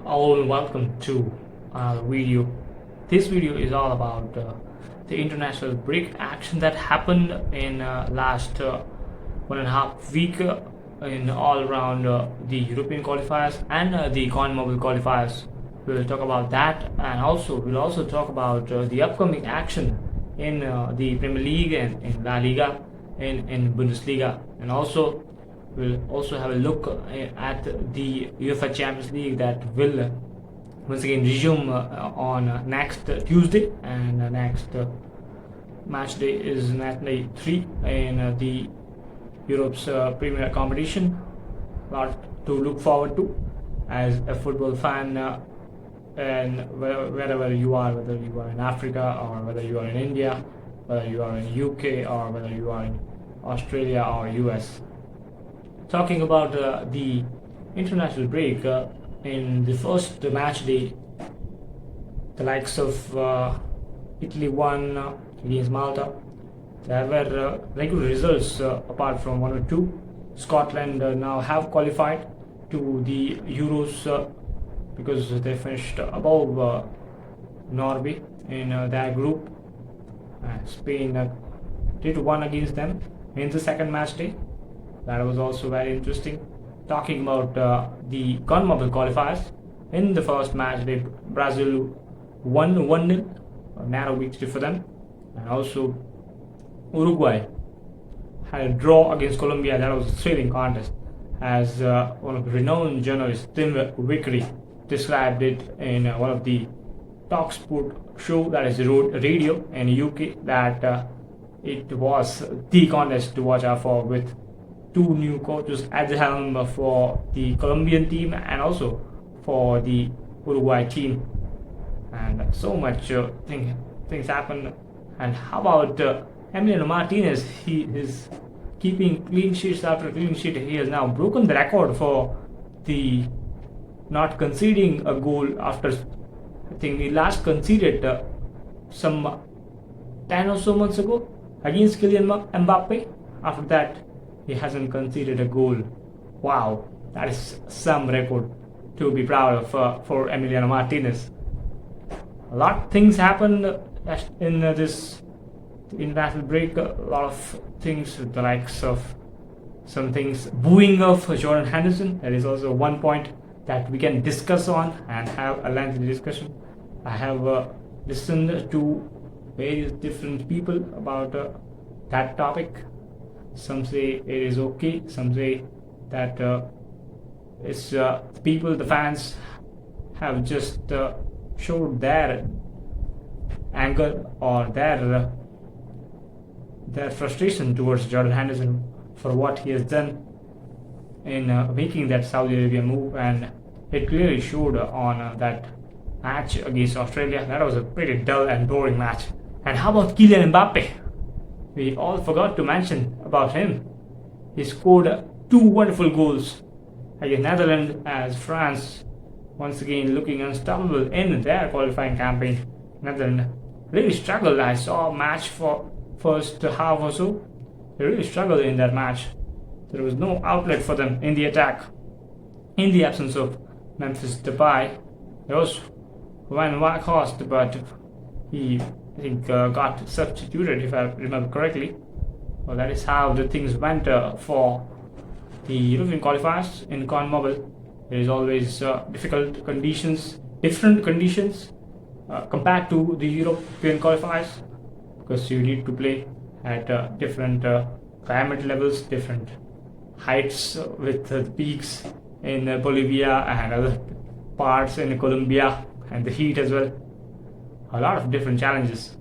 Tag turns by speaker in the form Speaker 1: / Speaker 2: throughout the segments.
Speaker 1: Hello and welcome to another video. This video is all about the international break action that happened in last 1.5 week in all around the European qualifiers and the CONMEBOL qualifiers. We'll talk about that, and we'll also talk about the upcoming action in the Premier League and in La Liga, in Bundesliga, and also we'll also have a look at the UEFA Champions League that will once again resume on next Tuesday, and next match day is match day 3 in the Europe's Premier competition. A lot to look forward to as a football fan, and wherever you are, whether you are in Africa or whether you are in India, whether you are in UK or whether you are in Australia or US. Talking about the international break, in the first match day, the likes of Italy won against Malta. There were regular results apart from one or two. Scotland now have qualified to the Euros because they finished above Norway in their group. Spain did one against them in the second match day. That was also very interesting. Talking about the CONMEBOL qualifiers, in the first match day, Brazil won 1-0, a narrow victory for them, and also Uruguay had a draw against Colombia. That was a thrilling contest, as one of the renowned journalists, Tim Vickery, described it in one of the talk sport show, that is radio in UK, that it was the contest to watch out for, with two new coaches at the helm for the Colombian team and also for the Uruguay team, and so much things happen. And how about Emiliano Martinez? He is keeping clean sheets after clean sheet. He has now broken the record for the not conceding a goal after, I think he last conceded some 10 or so months ago against Kylian Mbappe. After that, he hasn't conceded a goal. Wow, that is some record to be proud of for Emiliano Martinez. A lot of things happened in this international break. A lot of things with the likes of some things booing of Jordan Henderson. There is also one point that we can discuss on and have a lengthy discussion. I have listened to various different people about that topic. Some say it is okay, some say that it's the people, the fans, have just showed their anger or their frustration towards Jordan Henderson for what he has done in making that Saudi Arabia move, and it clearly showed on that match against Australia. That was a pretty dull and boring match. And how about Kylian Mbappe? We all forgot to mention about him. He scored two wonderful goals against Netherlands, as France once again looking unstoppable in their qualifying campaign. Netherlands really struggled. I saw a match for first half or so. They really struggled in that match. There was no outlet for them in the attack. In the absence of Memphis Depay, there was Van Waakhorst, but he, I think, got substituted, if I remember correctly. Well, that is how the things went for the European qualifiers in CONMEBOL. There is always different conditions compared to the European qualifiers, because you need to play at different climate levels, different heights with the peaks in Bolivia and other parts in Colombia, and the heat as well. A lot of different challenges,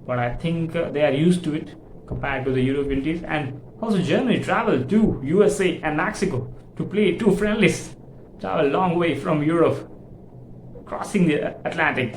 Speaker 1: but I think they are used to it compared to the European teams. And also Germany traveled to USA and Mexico to play two friendlies, travel a long way from Europe, crossing the Atlantic,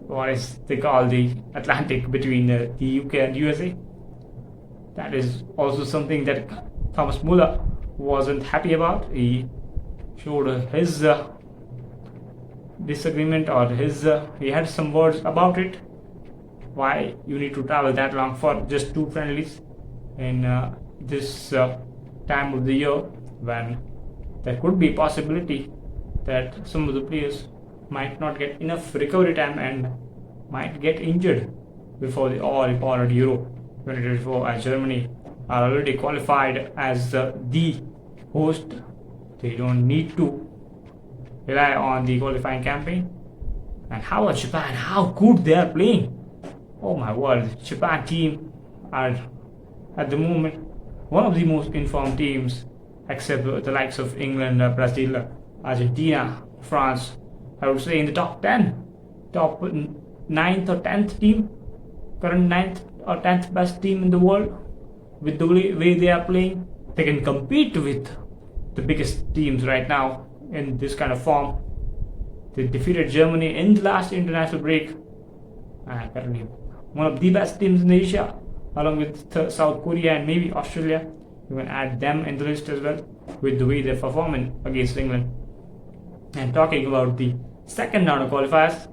Speaker 1: what is they call the Atlantic between the UK and USA. That is also something that Thomas Muller wasn't happy about. He showed his disagreement, or his he had some words about it. Why you need to travel that long for just two friendlies in this time of the year, when there could be possibility that some of the players might not get enough recovery time and might get injured before the all important Euro 2024, as Germany are already qualified as the host. They don't need to rely on the qualifying campaign. And how about Japan? How good they are playing! Oh my word, Japan team are at the moment one of the most informed teams, except the likes of England, Brazil, Argentina, France. I would say in the top 10, top 9th or 10th team, current 9th or 10th best team in the world. With the way they are playing, they can compete with the biggest teams right now in this kind of form. They defeated Germany in the last international break. Currently one of the best teams in Asia, along with South Korea and maybe Australia. You can add them in the list as well with the way they're performing against England. And talking about the second round of qualifiers,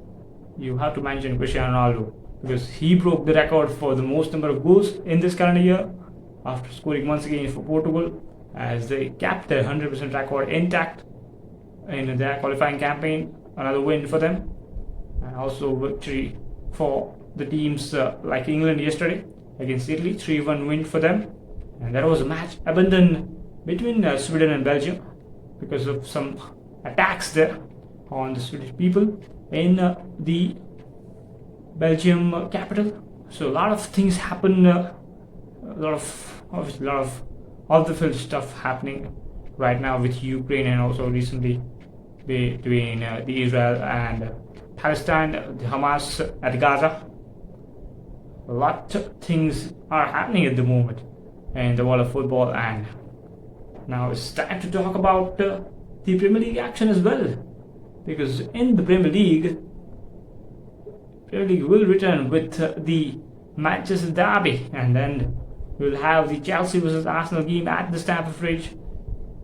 Speaker 1: you have to mention Cristiano Ronaldo, because he broke the record for the most number of goals in this calendar year after scoring once again for Portugal, as they kept their 100% record intact in their qualifying campaign. Another win for them, and also victory for the teams like England yesterday against Italy, 3-1 win for them. And that was a match abandoned between Sweden and Belgium because of some attacks there on the Swedish people in the Belgium capital. So a lot of things happen, a lot of off-the-field stuff happening right now with Ukraine, and also recently between the Israel and Palestine, the Hamas at Gaza. A lot of things are happening at the moment in the world of football, and now it's time to talk about the Premier League action as well, because in the Premier League will return with the Manchester derby, and then we'll have the Chelsea versus Arsenal game at the Stamford Bridge.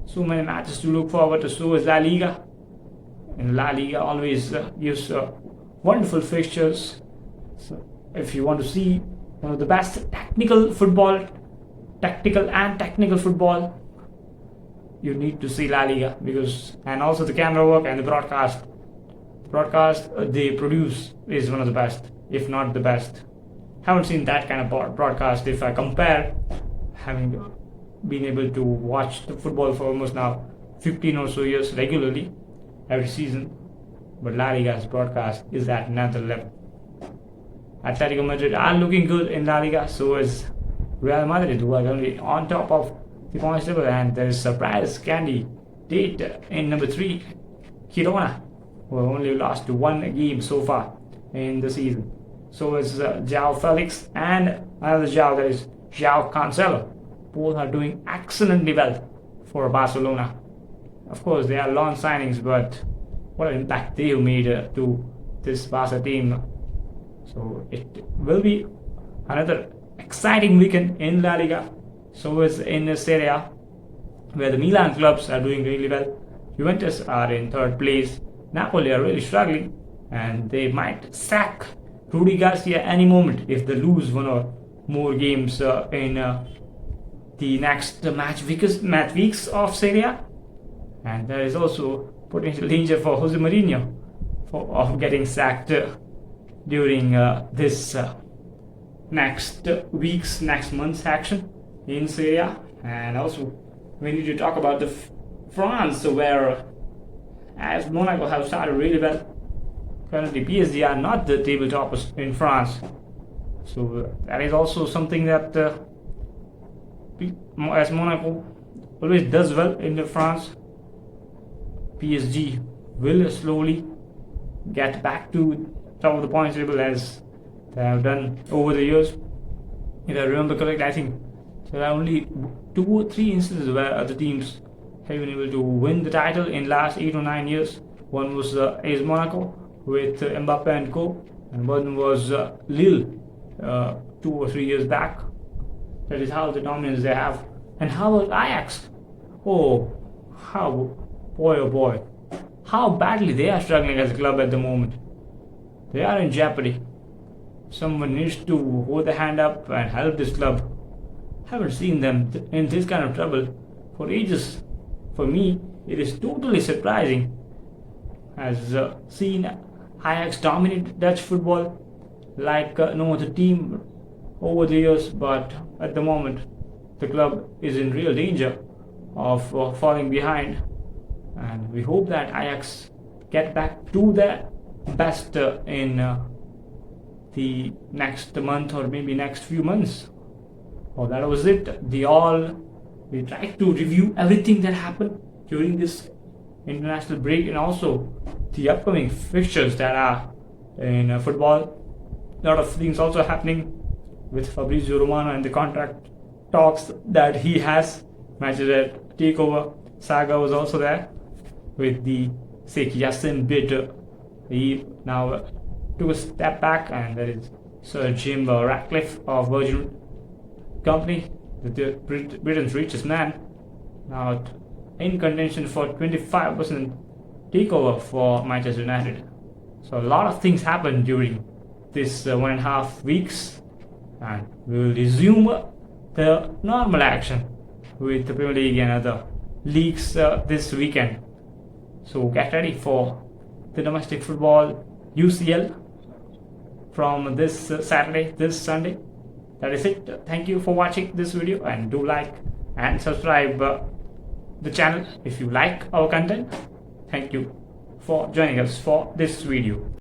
Speaker 1: So many matches to look forward to. So is La Liga, and La Liga always gives wonderful fixtures. So if you want to see one of the best tactical and technical football, you need to see La Liga, because, and also the camera work and the broadcast they produce is one of the best, if not the best. Haven't seen that kind of broadcast if I compare, having been able to watch the football for almost now 15 or so years regularly every season. But La Liga's broadcast is at another level. Atletico Madrid are looking good in La Liga, so is Real Madrid, who are currently on top of the points table, and there is surprise candidate in number 3, Girona, who have only lost one game so far in the season. So is João Felix and another João, that is João Cancelo. Both are doing excellently well for Barcelona. Of course, they are loan signings, but what an impact they have made to this Barca team. So it will be another exciting weekend in La Liga. So is in Serie A, where the Milan clubs are doing really well. Juventus are in 3rd place. Napoli are really struggling, and they might sack Rudi Garcia any moment if they lose one or more games in the next match weeks of Serie A. And there is also potential danger for Jose Mourinho of getting sacked during this next month's action in Serie A. And also we need to talk about the France, where as Monaco have started really well. Currently PSG are not the table toppers in France, so that is also something that as Monaco always does well in France, PSG will slowly get back to top of the points table as they have done over the years. If I remember correctly, I think there are only 2 or 3 instances where other teams have been able to win the title in last 8 or 9 years. One was AS Monaco with Mbappe and co, and one was Lille 2 or 3 years back. That is how the dominance they have. And how about Ajax? Oh boy, how badly they are struggling as a club at the moment. They are in jeopardy. Someone needs to hold the hand up and help this club. Haven't seen them in this kind of trouble for ages. For me, it is totally surprising has seen Ajax dominate Dutch football like no other team over the years, but at the moment the club is in real danger of falling behind, and we hope that Ajax get back to their best in the next month or maybe next few months. Well, that was it. We tried to review everything that happened during this international break and also the upcoming fixtures that are in football. A lot of things also happening with Fabrizio Romano and the contract talks that he has. Manchester takeover saga was also there with the Sheikh Yassin bid. He now took a step back, and there is Sir Jim Ratcliffe of Virgin Company, Britain's richest man, now in contention for 25% takeover for Manchester United. So a lot of things happened during this 1.5 weeks, and we will resume the normal action with the Premier League and other leagues this weekend. So get ready for the domestic football UCL from this Saturday, this Sunday. That is it. Thank you for watching this video, and do like and subscribe the channel if you like our content. Thank you for joining us for this video.